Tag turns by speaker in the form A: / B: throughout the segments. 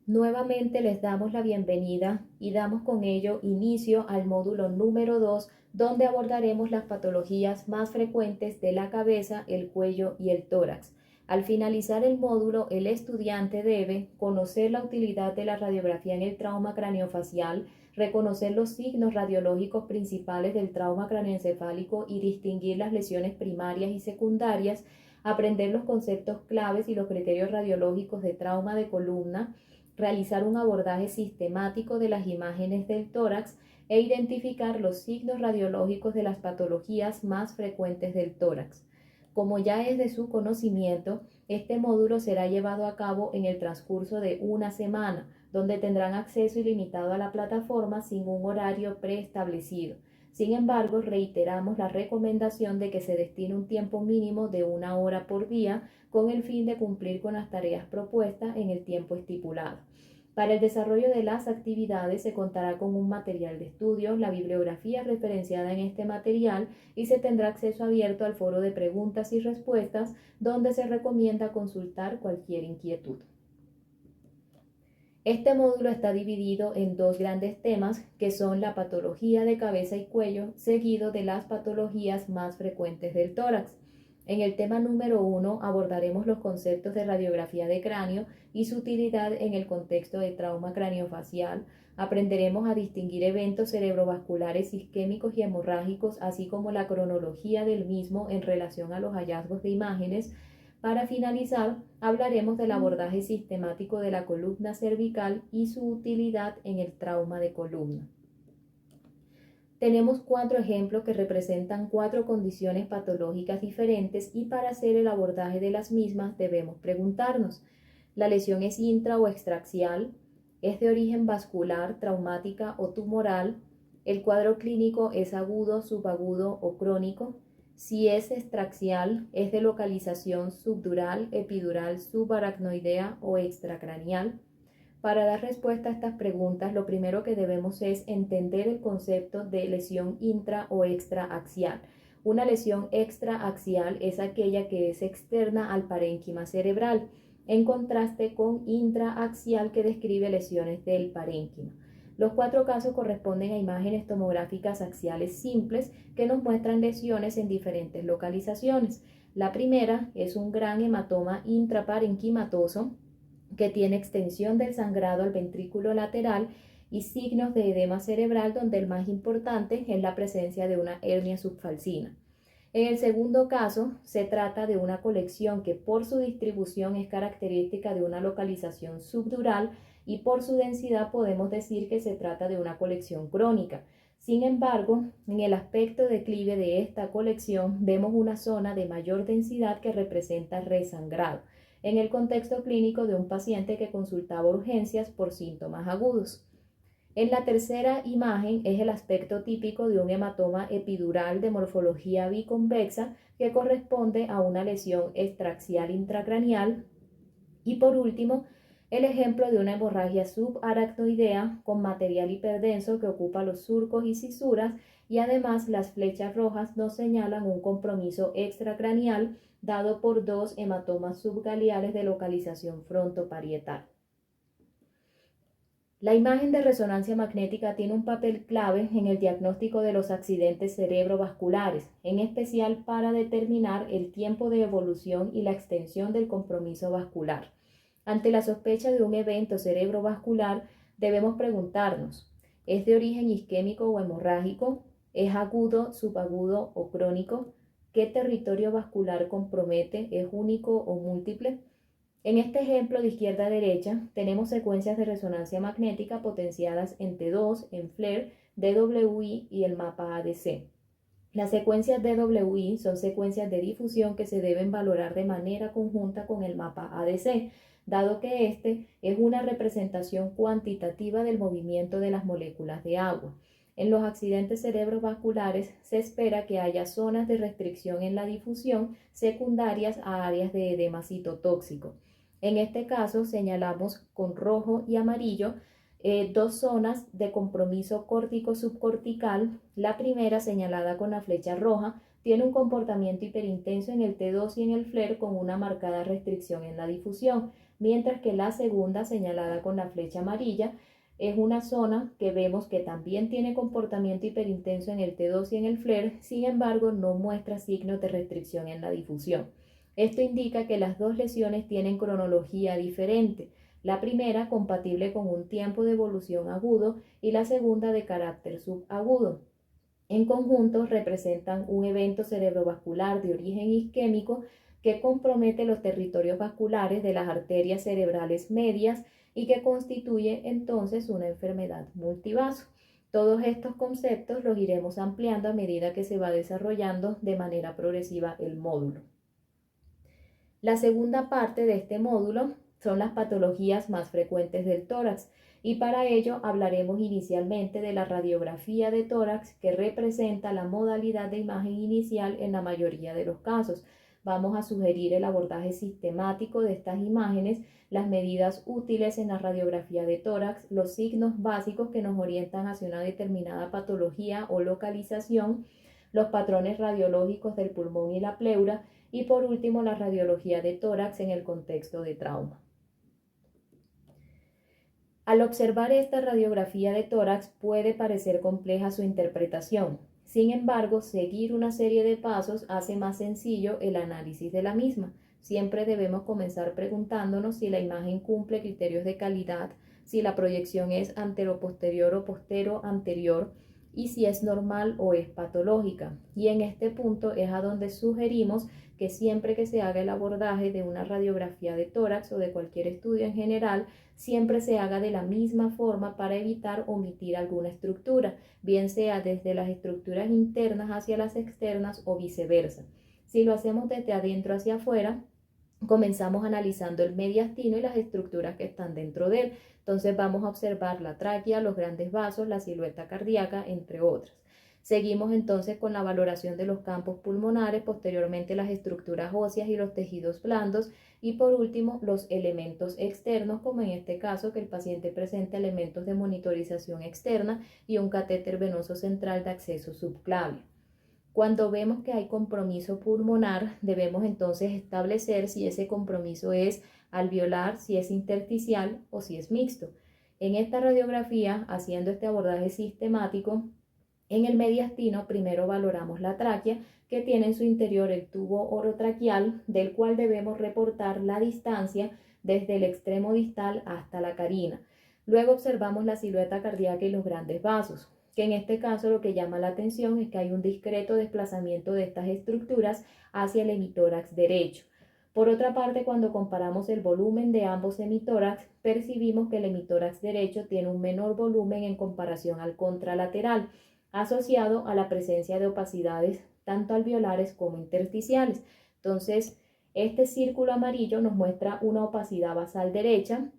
A: Nuevamente les damos la bienvenida y damos con ello inicio al módulo número 2, donde abordaremos las patologías más frecuentes de la cabeza, el cuello y el tórax. Al finalizar el módulo, el estudiante debe conocer la utilidad de la radiografía en el trauma craneofacial, reconocer los signos radiológicos principales del trauma craneoencefálico y distinguir las lesiones primarias y secundarias, aprender los conceptos claves y los criterios radiológicos de trauma de columna, realizar un abordaje sistemático de las imágenes del tórax e identificar los signos radiológicos de las patologías más frecuentes del tórax. Como ya es de su conocimiento, este módulo será llevado a cabo en el transcurso de una semana, donde tendrán acceso ilimitado a la plataforma sin un horario preestablecido. Sin embargo, reiteramos la recomendación de que se destine un tiempo mínimo de 1 hora por día con el fin de cumplir con las tareas propuestas en el tiempo estipulado. Para el desarrollo de las actividades se contará con un material de estudio, la bibliografía referenciada en este material y se tendrá acceso abierto al foro de preguntas y respuestas donde se recomienda consultar cualquier inquietud. Este módulo está dividido en dos grandes temas que son la patología de cabeza y cuello, seguido de las patologías más frecuentes del tórax. En el tema número 1 abordaremos los conceptos de radiografía de cráneo y su utilidad en el contexto de trauma craneofacial. Aprenderemos a distinguir eventos cerebrovasculares isquémicos y hemorrágicos, así como la cronología del mismo en relación a los hallazgos de imágenes. Para finalizar, hablaremos del abordaje sistemático de la columna cervical y su utilidad en el trauma de columna. Tenemos 4 ejemplos que representan 4 condiciones patológicas diferentes y para hacer el abordaje de las mismas debemos preguntarnos: ¿la lesión es intra o extraaxial? ¿Es de origen vascular, traumática o tumoral? ¿El cuadro clínico es agudo, subagudo o crónico? Si es extraaxial, ¿es de localización subdural, epidural, subaracnoidea o extracraneal? Para dar respuesta a estas preguntas, lo primero que debemos es entender el concepto de lesión intra o extraaxial. Una lesión extraaxial es aquella que es externa al parénquima cerebral, en contraste con intraaxial, que describe lesiones del parénquima. Los 4 casos corresponden a imágenes tomográficas axiales simples que nos muestran lesiones en diferentes localizaciones. La primera es un gran hematoma intraparenquimatoso que tiene extensión del sangrado al ventrículo lateral y signos de edema cerebral, donde el más importante es la presencia de una hernia subfalcina. En el segundo caso, se trata de una colección que por su distribución es característica de una localización subdural y por su densidad podemos decir que se trata de una colección crónica. Sin embargo, en el aspecto declive de esta colección vemos una zona de mayor densidad que representa resangrado, en el contexto clínico de un paciente que consultaba urgencias por síntomas agudos. En la tercera imagen es el aspecto típico de un hematoma epidural de morfología biconvexa que corresponde a una lesión extraaxial intracraneal. Y por último, el ejemplo de una hemorragia subaracnoidea con material hiperdenso que ocupa los surcos y cisuras, y además las flechas rojas nos señalan un compromiso extracraneal dado por 2 hematomas subgaleales de localización frontoparietal. La imagen de resonancia magnética tiene un papel clave en el diagnóstico de los accidentes cerebrovasculares, en especial para determinar el tiempo de evolución y la extensión del compromiso vascular. Ante la sospecha de un evento cerebrovascular, debemos preguntarnos: ¿es de origen isquémico o hemorrágico? ¿Es agudo, subagudo o crónico? ¿Qué territorio vascular compromete? ¿Es único o múltiple? En este ejemplo de izquierda a derecha tenemos secuencias de resonancia magnética potenciadas en T2, en FLAIR, DWI y el mapa ADC. Las secuencias DWI son secuencias de difusión que se deben valorar de manera conjunta con el mapa ADC, dado que este es una representación cuantitativa del movimiento de las moléculas de agua. En los accidentes cerebrovasculares se espera que haya zonas de restricción en la difusión secundarias a áreas de edema citotóxico. En este caso señalamos con rojo y amarillo 2 zonas de compromiso córtico-subcortical. La primera, señalada con la flecha roja, tiene un comportamiento hiperintenso en el T2 y en el FLAIR con una marcada restricción en la difusión, mientras que la segunda, señalada con la flecha amarilla, es una zona que vemos que también tiene comportamiento hiperintenso en el T2 y en el FLAIR, sin embargo no muestra signos de restricción en la difusión. Esto indica que las dos lesiones tienen cronología diferente, la primera compatible con un tiempo de evolución agudo y la segunda de carácter subagudo. En conjunto representan un evento cerebrovascular de origen isquémico que compromete los territorios vasculares de las arterias cerebrales medias y que constituye entonces una enfermedad multivaso. Todos estos conceptos los iremos ampliando a medida que se va desarrollando de manera progresiva el módulo. La segunda parte de este módulo son las patologías más frecuentes del tórax y para ello hablaremos inicialmente de la radiografía de tórax, que representa la modalidad de imagen inicial en la mayoría de los casos. Vamos a sugerir el abordaje sistemático de estas imágenes, las medidas útiles en la radiografía de tórax, los signos básicos que nos orientan hacia una determinada patología o localización, los patrones radiológicos del pulmón y la pleura, y por último la radiología de tórax en el contexto de trauma. Al observar esta radiografía de tórax puede parecer compleja su interpretación. Sin embargo, seguir una serie de pasos hace más sencillo el análisis de la misma. Siempre debemos comenzar preguntándonos si la imagen cumple criterios de calidad, si la proyección es antero-posterior o postero-anterior y si es normal o es patológica. Y en este punto es a donde sugerimos que siempre que se haga el abordaje de una radiografía de tórax o de cualquier estudio en general, siempre se haga de la misma forma para evitar omitir alguna estructura, bien sea desde las estructuras internas hacia las externas o viceversa. Si lo hacemos desde adentro hacia afuera, comenzamos analizando el mediastino y las estructuras que están dentro de él. Entonces vamos a observar la tráquea, los grandes vasos, la silueta cardíaca, entre otras. Seguimos entonces con la valoración de los campos pulmonares, posteriormente las estructuras óseas y los tejidos blandos y por último los elementos externos, como en este caso que el paciente presenta elementos de monitorización externa y un catéter venoso central de acceso subclavio. Cuando vemos que hay compromiso pulmonar, debemos entonces establecer si ese compromiso es alveolar, si es intersticial o si es mixto. En esta radiografía, haciendo este abordaje sistemático, en el mediastino primero valoramos la tráquea, que tiene en su interior el tubo orotraqueal, del cual debemos reportar la distancia desde el extremo distal hasta la carina. Luego observamos la silueta cardíaca y los grandes vasos, que en este caso lo que llama la atención es que hay un discreto desplazamiento de estas estructuras hacia el hemitórax derecho. Por otra parte, cuando comparamos el volumen de ambos hemitórax, percibimos que el hemitórax derecho tiene un menor volumen en comparación al contralateral, asociado a la presencia de opacidades tanto alveolares como intersticiales. Entonces, este círculo amarillo nos muestra una opacidad basal derecha.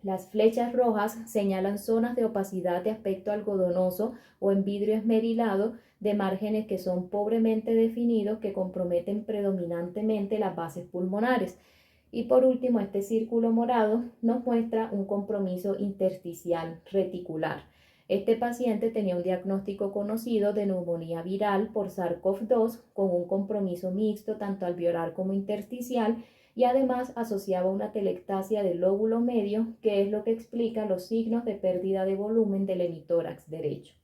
A: Las flechas rojas señalan zonas de opacidad de aspecto algodonoso o en vidrio esmerilado de márgenes que son pobremente definidos, que comprometen predominantemente las bases pulmonares. Y por último, este círculo morado nos muestra un compromiso intersticial reticular. Este paciente tenía un diagnóstico conocido de neumonía viral por SARS-CoV-2 con un compromiso mixto tanto alveolar como intersticial y además asociaba una telectasia del lóbulo medio, que es lo que explica los signos de pérdida de volumen del hemitórax derecho.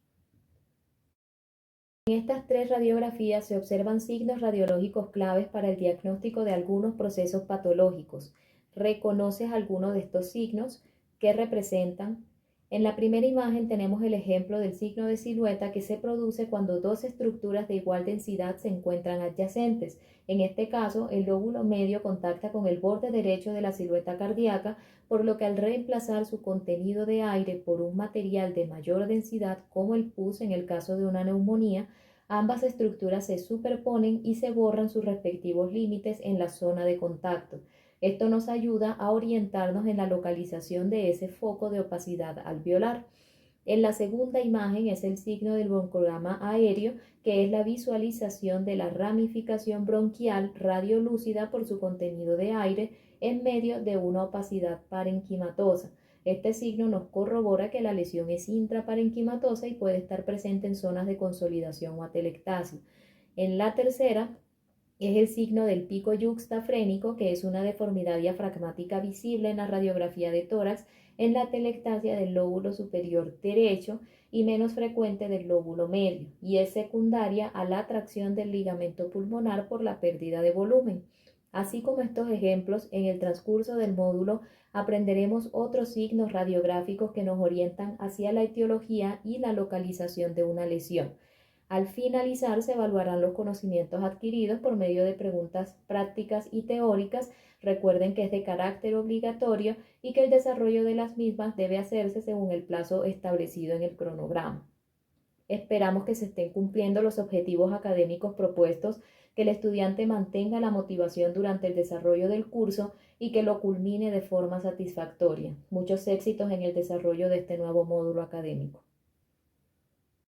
A: En estas tres radiografías se observan signos radiológicos claves para el diagnóstico de algunos procesos patológicos. ¿Reconoces alguno de estos signos? ¿Qué representan? En la primera imagen tenemos el ejemplo del signo de silueta que se produce cuando dos estructuras de igual densidad se encuentran adyacentes. En este caso, el lóbulo medio contacta con el borde derecho de la silueta cardíaca, por lo que al reemplazar su contenido de aire por un material de mayor densidad, como el pus en el caso de una neumonía, ambas estructuras se superponen y se borran sus respectivos límites en la zona de contacto. Esto nos ayuda a orientarnos en la localización de ese foco de opacidad alveolar. En la segunda imagen es el signo del broncograma aéreo, que es la visualización de la ramificación bronquial radiolúcida por su contenido de aire en medio de una opacidad parenquimatosa. Este signo nos corrobora que la lesión es intraparenquimatosa y puede estar presente en zonas de consolidación o atelectasia. En la tercera es el signo del pico yuxtafrénico, que es una deformidad diafragmática visible en la radiografía de tórax en la telectasia del lóbulo superior derecho y menos frecuente del lóbulo medio, y es secundaria a la tracción del ligamento pulmonar por la pérdida de volumen. Así como estos ejemplos, en el transcurso del módulo aprenderemos otros signos radiográficos que nos orientan hacia la etiología y la localización de una lesión. Al finalizar, se evaluarán los conocimientos adquiridos por medio de preguntas prácticas y teóricas. Recuerden que es de carácter obligatorio y que el desarrollo de las mismas debe hacerse según el plazo establecido en el cronograma. Esperamos que se estén cumpliendo los objetivos académicos propuestos, que el estudiante mantenga la motivación durante el desarrollo del curso y que lo culmine de forma satisfactoria. Muchos éxitos en el desarrollo de este nuevo módulo académico.